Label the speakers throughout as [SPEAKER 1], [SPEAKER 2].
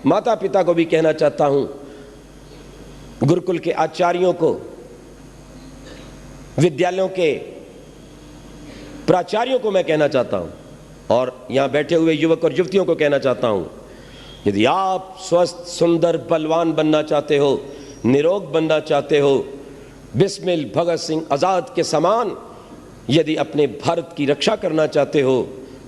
[SPEAKER 1] माता पिता को भी कहना चाहता हूं, गुरुकुल के आचार्यों को, विद्यालयों के प्राचार्यों को मैं कहना चाहता हूं, और यहां बैठे हुए युवक और युवतियों को कहना चाहता हूं, यदि आप स्वस्थ, सुंदर, बलवान बनना चाहते हो, निरोग बनना चाहते हो, बिस्मिल भगत सिंह आजाद के समान यदि अपने भारत की रक्षा करना चाहते हो,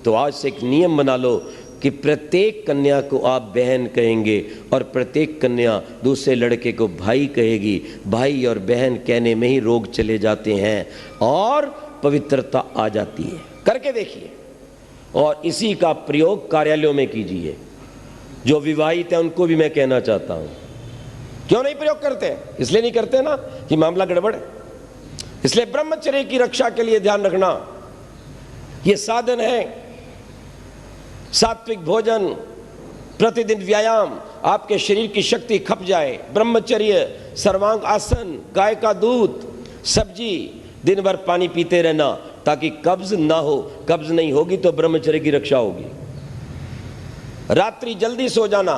[SPEAKER 1] तो आज से एक नियम बना लो कि प्रत्येक कन्या को आप बहन कहेंगे और प्रत्येक कन्या दूसरे लड़के को भाई कहेगी। भाई और बहन कहने में ही रोग चले जाते हैं और पवित्रता आ जाती है। करके देखिए, और इसी का प्रयोग कार्यालयों में कीजिए। जो विवाहित है उनको भी मैं कहना चाहता हूं, क्यों नहीं प्रयोग करते? इसलिए नहीं करते ना कि मामला गड़बड़ है। इसलिए ब्रह्मचर्य की रक्षा के लिए ध्यान रखना, यह साधन है। सात्विक भोजन, प्रतिदिन व्यायाम, आपके शरीर की शक्ति खप जाए। ब्रह्मचर्य, सर्वांग आसन, गाय का दूध, सब्जी, दिन भर पानी पीते रहना ताकि कब्ज ना हो। कब्ज नहीं होगी तो ब्रह्मचर्य की रक्षा होगी। रात्रि जल्दी सो जाना।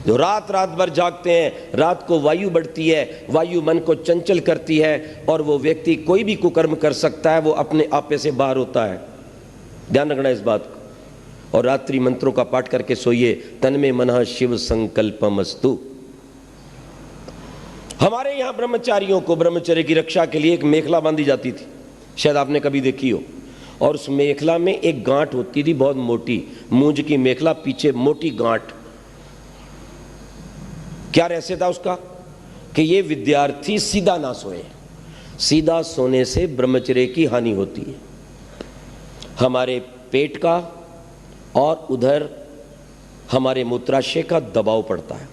[SPEAKER 1] जो रात भर जागते हैं, रात को वायु बढ़ती है, वायु मन को चंचल करती है और वो व्यक्ति कोई भी कुकर्म कर सकता है, वो अपने आपे से बाहर होता है। ध्यान रखना इस बात को। और रात्रि मंत्रों का पाठ करके सोइए। तन्मे मनः शिव संकल्पमस्तु। हमारे यहां ब्रह्मचारियों को ब्रह्मचर्य की रक्षा के लिए एक मेखला बांधी जाती थी, शायद आपने कभी देखी हो, और उस मेखला में एक गांठ होती थी बहुत मोटी, मूंज की मेखला, पीछे मोटी गांठ। क्या रहस्य था उसका? कि ये विद्यार्थी सीधा ना सोए। सीधा सोने से ब्रह्मचर्य की हानि होती है, हमारे पेट का और उधर हमारे मूत्राशय का दबाव पड़ता है।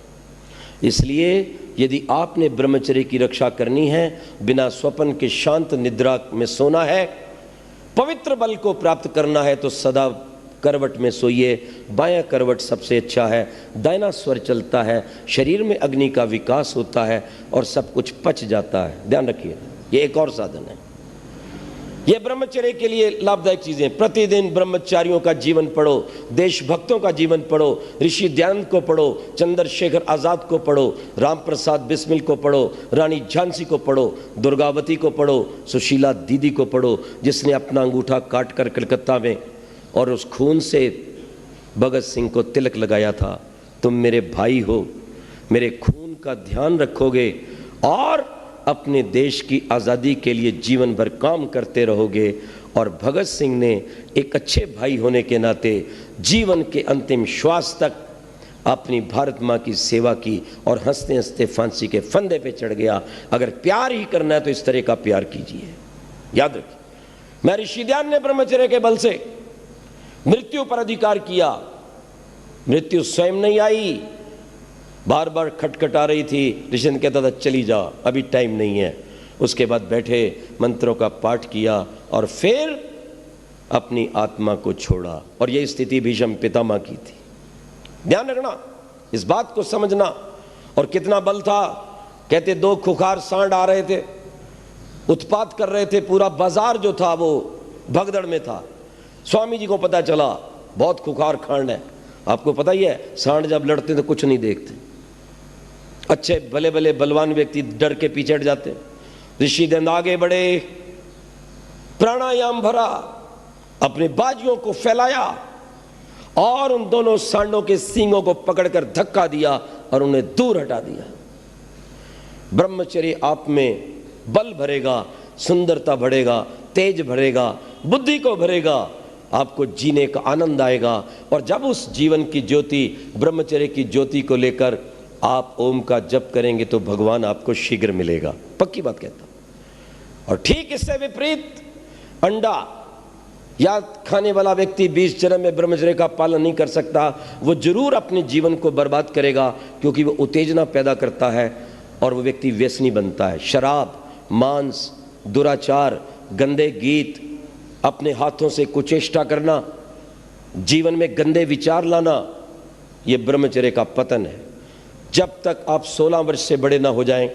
[SPEAKER 1] इसलिए यदि आपने ब्रह्मचर्य की रक्षा करनी है, बिना स्वप्न के शांत निद्रा में सोना है, पवित्र बल को प्राप्त करना है, तो सदा करवट में सोइए। बायां करवट सबसे अच्छा है। दाहिना स्वर चलता है, शरीर में अग्नि का विकास होता है और सब कुछ पच जाता है। ध्यान रखिए, ये एक और साधन है। ये ब्रह्मचर्य के लिए लाभदायक चीजें। प्रतिदिन ब्रह्मचारियों का जीवन पढ़ो, देशभक्तों का जीवन पढ़ो, ऋषि दयानंद को पढ़ो, चंद्रशेखर आजाद को पढ़ो, राम प्रसाद बिस्मिल को पढ़ो, रानी झांसी को पढ़ो, दुर्गावती को पढ़ो, सुशीला दीदी को पढ़ो, जिसने अपना अंगूठा काट कर कलकत्ता में और उस खून से भगत सिंह को तिलक लगाया था। तुम मेरे भाई हो, मेरे खून का ध्यान रखोगे और अपने देश की आज़ादी के लिए जीवन भर काम करते रहोगे। और भगत सिंह ने एक अच्छे भाई होने के नाते जीवन के अंतिम श्वास तक अपनी भारत माँ की सेवा की और हंसते हंसते फांसी के फंदे पे चढ़ गया। अगर प्यार ही करना है तो इस तरह का प्यार कीजिए। याद रखिए, मैं ऋषि दयानंद ने ब्रह्मचर्य के बल से मृत्यु पर अधिकार किया। मृत्यु स्वयं नहीं आई, बार बार खटखटा रही थी। ऋषि कहता था चली जा, अभी टाइम नहीं है। उसके बाद बैठे, मंत्रों का पाठ किया और फिर अपनी आत्मा को छोड़ा। और यह स्थिति भीष्म पितामह की थी। ध्यान रखना, इस बात को समझना। और कितना बल था। कहते 2 खुखार सांड आ रहे थे, उत्पात कर रहे थे। पूरा बाजार जो था वो भगदड़ में था। स्वामी जी को पता चला बहुत खुखार खांड है। आपको पता ही है, सांड जब लड़ते तो कुछ नहीं देखते। अच्छे भले भले बलवान व्यक्ति डर के पीछे हट जाते। ऋषि दयानंद आगे बढ़े, प्राणायाम भरा, अपने बाजुओं को फैलाया और उन दोनों सांडों के सींगों को पकड़कर धक्का दिया और उन्हें दूर हटा दिया। ब्रह्मचर्य आप में बल भरेगा, सुंदरता बढ़ेगा, तेज भरेगा, बुद्धि को भरेगा, आपको जीने का आनंद आएगा। और जब उस जीवन की ज्योति, ब्रह्मचर्य की ज्योति को लेकर आप ओम का जप करेंगे तो भगवान आपको शीघ्र मिलेगा। पक्की बात कहता हूं। और ठीक इससे विपरीत, अंडा या खाने वाला व्यक्ति 20 जन्म में ब्रह्मचर्य का पालन नहीं कर सकता। वो जरूर अपने जीवन को बर्बाद करेगा, क्योंकि वो उत्तेजना पैदा करता है और वो व्यक्ति व्यसनी बनता है। शराब, मांस, दुराचार, गंदे गीत, अपने हाथों से कुचेष्टा करना, जीवन में गंदे विचार लाना, ये ब्रह्मचर्य का पतन है। जब तक आप 16 वर्ष से बड़े ना हो जाएं,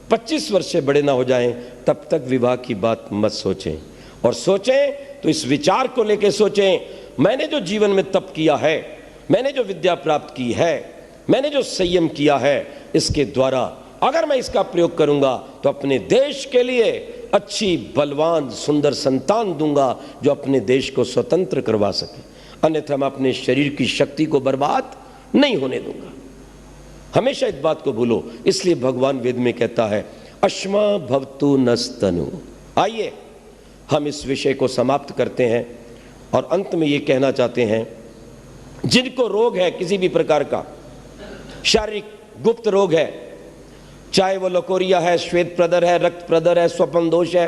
[SPEAKER 1] 25 वर्ष से बड़े ना हो जाएं, तब तक विवाह की बात मत सोचें। और सोचें तो इस विचार को लेकर सोचें, मैंने जो जीवन में तप किया है, मैंने जो विद्या प्राप्त की है, मैंने जो संयम किया है इसके द्वारा अगर मैं इसका प्रयोग करूंगा तो अपने देश के लिए अच्छी बलवान सुंदर संतान दूंगा जो अपने देश को स्वतंत्र करवा सके, अन्यथा मैं अपने शरीर की शक्ति को बर्बाद नहीं होने दूंगा। हमेशा इस बात को भूलो। इसलिए भगवान वेद में कहता है अश्मा भवतु नस्तनु। आइए हम इस विषय को समाप्त करते हैं और अंत में ये कहना चाहते हैं, जिनको रोग है किसी भी प्रकार का, शारीरिक गुप्त रोग है, चाहे वो लकोरिया है, श्वेत प्रदर है, रक्त प्रदर है, स्वपन दोष है,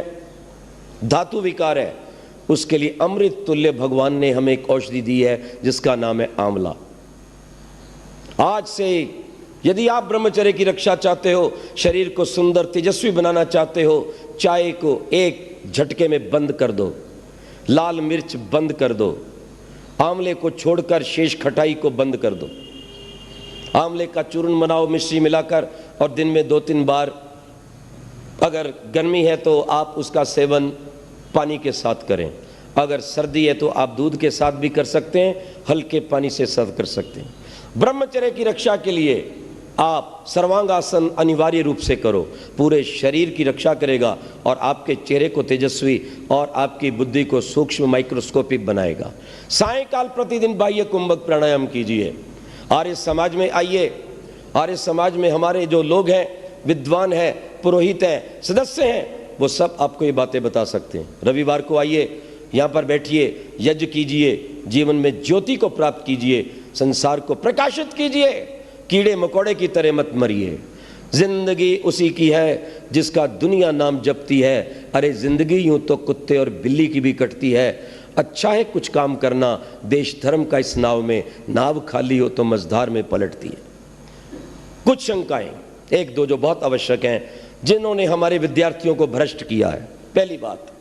[SPEAKER 1] धातु विकार है, उसके लिए अमृत तुल्य भगवान ने हमें एक औषधि दी है जिसका नाम है आंवला। आज से यदि आप ब्रह्मचर्य की रक्षा चाहते हो, शरीर को सुंदर तेजस्वी बनाना चाहते हो, चाय को एक झटके में बंद कर दो, लाल मिर्च बंद कर दो, आंवले को छोड़कर शेष खटाई को बंद कर दो, आंवले का चूर्ण बनाओ मिश्री मिलाकर और दिन में 2-3 बार, अगर गर्मी है तो आप उसका सेवन पानी के साथ करें, अगर सर्दी है तो आप दूध के साथ भी कर सकते हैं, हल्के पानी से सर्व कर सकते हैं। ब्रह्मचर्य की रक्षा के लिए आप सर्वांगासन अनिवार्य रूप से करो, पूरे शरीर की रक्षा करेगा और आपके चेहरे को तेजस्वी और आपकी बुद्धि को सूक्ष्म माइक्रोस्कोपिक बनाएगा। सायंकाल प्रतिदिन बाह्य कुंभक प्राणायाम कीजिए। आर्य समाज में आइए, आर्य समाज में हमारे जो लोग हैं, विद्वान हैं, पुरोहित हैं, सदस्य हैं, वो सब आपको ये बातें बता सकते हैं। रविवार को आइए, यहाँ पर बैठिए, यज्ञ कीजिए, जीवन में ज्योति को प्राप्त कीजिए, संसार को प्रकाशित कीजिए, कीड़े मकोड़े की तरह मत मरिए। जिंदगी उसी की है जिसका दुनिया नाम जपती है। अरे जिंदगी यूं तो कुत्ते और बिल्ली की भी कटती है, अच्छा है कुछ काम करना, देश धर्म का इस नाव में, नाव खाली हो तो मझधार में पलटती है। कुछ शंकाएं, एक दो जो बहुत आवश्यक हैं, जिन्होंने हमारे विद्यार्थियों को भ्रष्ट किया है। पहली बात,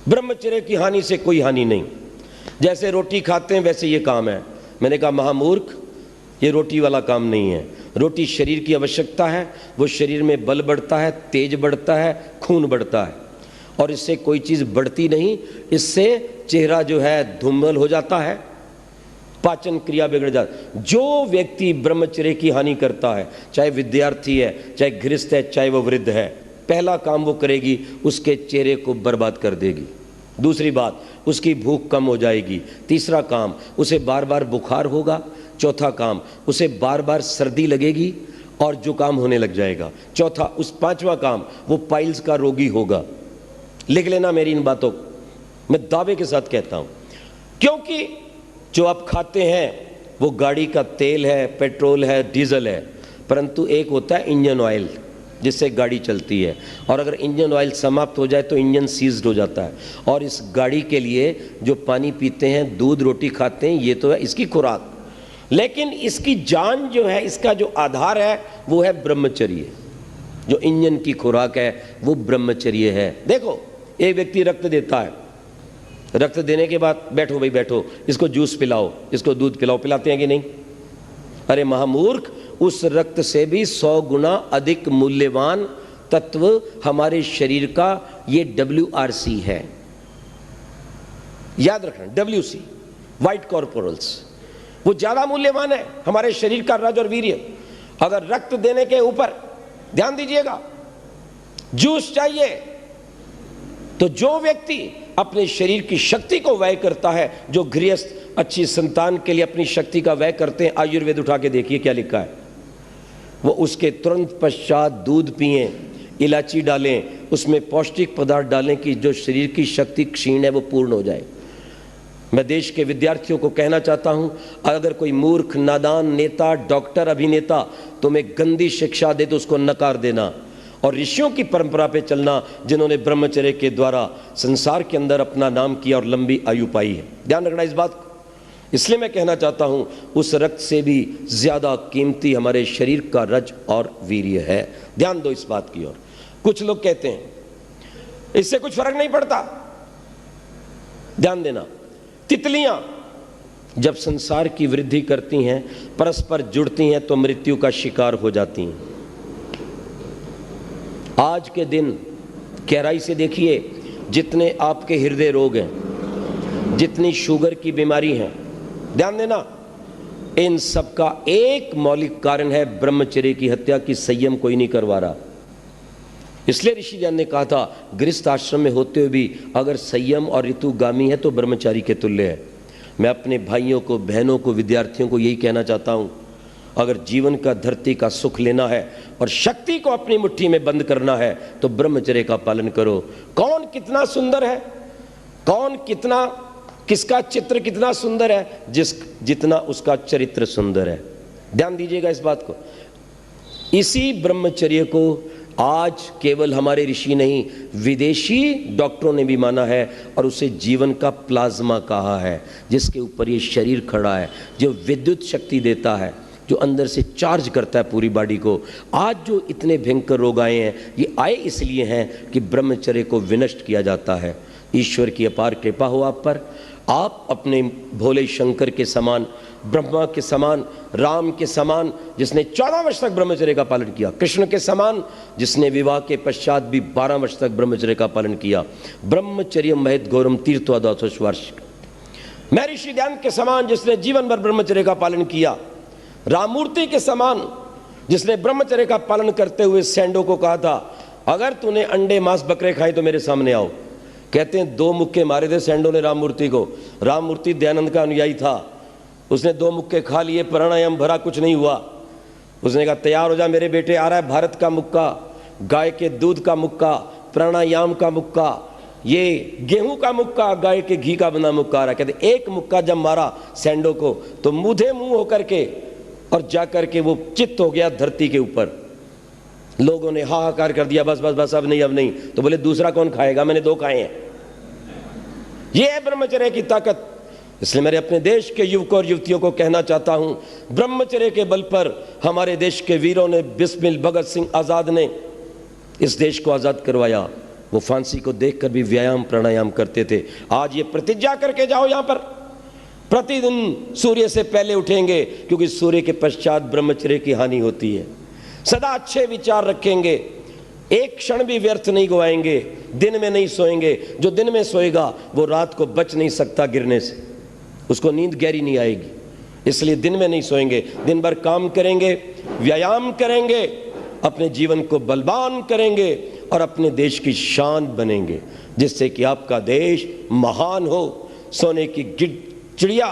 [SPEAKER 1] ब्रह्मचर्य की हानि से कोई हानि नहीं, जैसे रोटी खाते हैं वैसे ये काम है। मैंने कहा महामूर्ख, ये रोटी वाला काम नहीं है। रोटी शरीर की आवश्यकता है, वो शरीर में बल बढ़ता है, तेज बढ़ता है, खून बढ़ता है, और इससे कोई चीज़ बढ़ती नहीं, इससे चेहरा जो है धूमल हो जाता है, पाचन क्रिया बिगड़ जाती। जो व्यक्ति ब्रह्मचर्य की हानि करता है, चाहे विद्यार्थी है, चाहे गृहस्थ है, चाहे वो वृद्ध है, पहला काम वो करेगी, उसके चेहरे को बर्बाद कर देगी। दूसरी बात, उसकी भूख कम हो जाएगी। तीसरा काम, उसे बार बार बुखार होगा। चौथा काम, उसे बार बार सर्दी लगेगी और जुकाम होने लग जाएगा। चौथा, पांचवा काम, वो पाइल्स का रोगी होगा। लिख लेना मेरी इन बातों को, मैं दावे के साथ कहता हूं, क्योंकि जो आप खाते हैं वो गाड़ी का तेल है, पेट्रोल है, डीजल है, परंतु एक होता है इंजन ऑयल जिससे गाड़ी चलती है, और अगर इंजन ऑयल समाप्त हो जाए तो इंजन सीज्ड हो जाता है। और इस गाड़ी के लिए जो पानी पीते हैं, दूध रोटी खाते हैं, ये तो है इसकी खुराक, लेकिन इसकी जान जो है, इसका जो आधार है वो है ब्रह्मचर्य। जो इंजन की खुराक है वो ब्रह्मचर्य है। देखो, एक व्यक्ति रक्त देता है, रक्त देने के बाद बैठो भाई बैठो, इसको जूस पिलाओ, इसको दूध पिलाओ, पिलाते हैं कि नहीं? अरे महामूर्ख, उस रक्त से भी 100 गुना अधिक मूल्यवान तत्व हमारे शरीर का ये WRC है। याद रखना, WC, व्हाइट कॉर्पोरल्स, वो ज्यादा मूल्यवान है हमारे शरीर का रज और वीर्य। अगर रक्त देने के ऊपर ध्यान दीजिएगा, जूस चाहिए, तो जो व्यक्ति अपने शरीर की शक्ति को व्यय करता है, जो गृहस्थ अच्छी संतान के लिए अपनी शक्ति का व्यय करते हैं, आयुर्वेद उठा के देखिए क्या लिखा है, वो उसके तुरंत पश्चात दूध पिएं, इलायची डालें, उसमें पौष्टिक पदार्थ डालें कि जो शरीर की शक्ति क्षीण है वो पूर्ण हो जाए। मैं देश के विद्यार्थियों को कहना चाहता हूं, अगर कोई मूर्ख, नादान, नेता, डॉक्टर, अभिनेता तुम्हें गंदी शिक्षा दे तो उसको नकार देना, और ऋषियों की परंपरा पे चलना जिन्होंने ब्रह्मचर्य के द्वारा संसार के अंदर अपना नाम किया और लंबी आयु पाई है। ध्यान रखना इस बात को। इसलिए मैं कहना चाहता हूं, उस रक्त से भी ज्यादा कीमती हमारे शरीर का रज और वीर्य है। ध्यान दो इस बात की ओर। कुछ लोग कहते हैं इससे कुछ फर्क नहीं पड़ता। ध्यान देना, तितलियां जब संसार की वृद्धि करती हैं, परस्पर जुड़ती हैं, तो मृत्यु का शिकार हो जाती हैं। आज के दिन गहराई से देखिए, जितने आपके हृदय रोग हैं, जितनी शुगर की बीमारी है, ध्यान देना, इन सब का एक मौलिक कारण है ब्रह्मचर्य की हत्या की संयम कोई नहीं करवा रहा। इसलिए ऋषि ज्ञान ने कहा था गृहस्थ आश्रम में होते हुए भी अगर संयम और ऋतुगामी है तो ब्रह्मचारी के तुल्य है। मैं अपने भाइयों को, बहनों को, विद्यार्थियों को यही कहना चाहता हूं, अगर जीवन का, धरती का सुख लेना है और शक्ति को अपनी मुट्ठी में बंद करना है तो ब्रह्मचर्य का पालन करो। कौन कितना सुंदर है, कौन कितना, किसका चित्र कितना सुंदर है, जितना उसका चरित्र सुंदर है। ध्यान दीजिएगा इस बात को। इसी ब्रह्मचर्य को आज केवल हमारे ऋषि नहीं, विदेशी डॉक्टरों ने भी माना है और उसे जीवन का प्लाज्मा कहा है, जिसके ऊपर ये शरीर खड़ा है, जो विद्युत शक्ति देता है, जो अंदर से चार्ज करता है पूरी बॉडी को। आज जो इतने भयंकर रोग आए हैं, ये आए इसलिए हैं कि ब्रह्मचर्य को विनष्ट किया जाता है। ईश्वर की अपार कृपा हो आप पर। आप अपने भोले शंकर के समान, ब्रह्मा के समान, राम के समान जिसने 14 वर्ष तक ब्रह्मचर्य का पालन किया, कृष्ण के समान जिसने विवाह के पश्चात भी 12 वर्ष तक ब्रह्मचर्य का पालन किया, ब्रह्मचर्य महत घोरम तीर्थवार्षिक, मैं ऋषि ध्यान के समान जिसने जीवन भर ब्रह्मचर्य का पालन किया, राममूर्ति के समान जिसने ब्रह्मचर्य का पालन करते हुए सैंडो को कहा था अगर तूने अंडे मांस बकरे खाए तो मेरे सामने आओ। कहते हैं 2 मुक्के मारे थे सैंडो ने राममूर्ति को। राममूर्ति दयानंद का अनुयायी था, उसने 2 मुक्के खा लिए, प्राणायाम भरा, कुछ नहीं हुआ। उसने कहा तैयार हो जा मेरे बेटे, आ रहा है भारत का मुक्का, गाय के दूध का मुक्का, प्राणायाम का मुक्का, ये गेहूं का मुक्का, गाय के घी का बना मुक्का आ रहा है। कहते एक मुक्का जब मारा सैंडो को तो मुँहे मुंह होकर के और जाकर के वो चित्त हो गया धरती के ऊपर। लोगों ने हाहाकार कर दिया, बस बस बस अब नहीं। तो बोले दूसरा कौन खाएगा, मैंने 2 खाए हैं। ये है ब्रह्मचर्य की ताकत। इसलिए मेरे अपने देश के युवकों और युवतियों को कहना चाहता हूं, ब्रह्मचर्य के बल पर हमारे देश के वीरों ने, बिस्मिल भगत सिंह आजाद ने इस देश को आजाद करवाया। वो फांसी को देखकर भी व्यायाम प्राणायाम करते थे। आज ये प्रतिज्ञा करके जाओ, यहां पर प्रतिदिन सूर्य से पहले उठेंगे, क्योंकि सूर्य के पश्चात ब्रह्मचर्य की हानि होती है। सदा अच्छे विचार रखेंगे, एक क्षण भी व्यर्थ नहीं गवाएंगे, दिन में नहीं सोएंगे। जो दिन में सोएगा वो रात को बच नहीं सकता गिरने से, उसको नींद गहरी नहीं आएगी। इसलिए दिन में नहीं सोएंगे, दिन भर काम करेंगे, व्यायाम करेंगे, अपने जीवन को बलवान करेंगे और अपने देश की शान बनेंगे, जिससे कि आपका देश महान हो, सोने की चिड़िया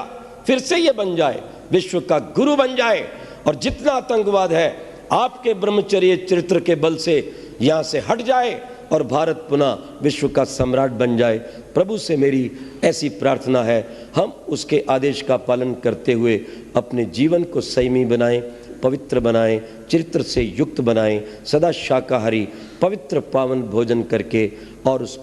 [SPEAKER 1] फिर से ये बन जाए, विश्व का गुरु बन जाए। और जितना आतंकवाद है आपके ब्रह्मचर्य चरित्र के बल से यहाँ से हट जाए और भारत पुनः विश्व का सम्राट बन जाए। प्रभु से मेरी ऐसी प्रार्थना है, हम उसके आदेश का पालन करते हुए अपने जीवन को संयमी बनाएं, पवित्र बनाएं, चरित्र से युक्त बनाएं, सदा शाकाहारी पवित्र पावन भोजन करके और उस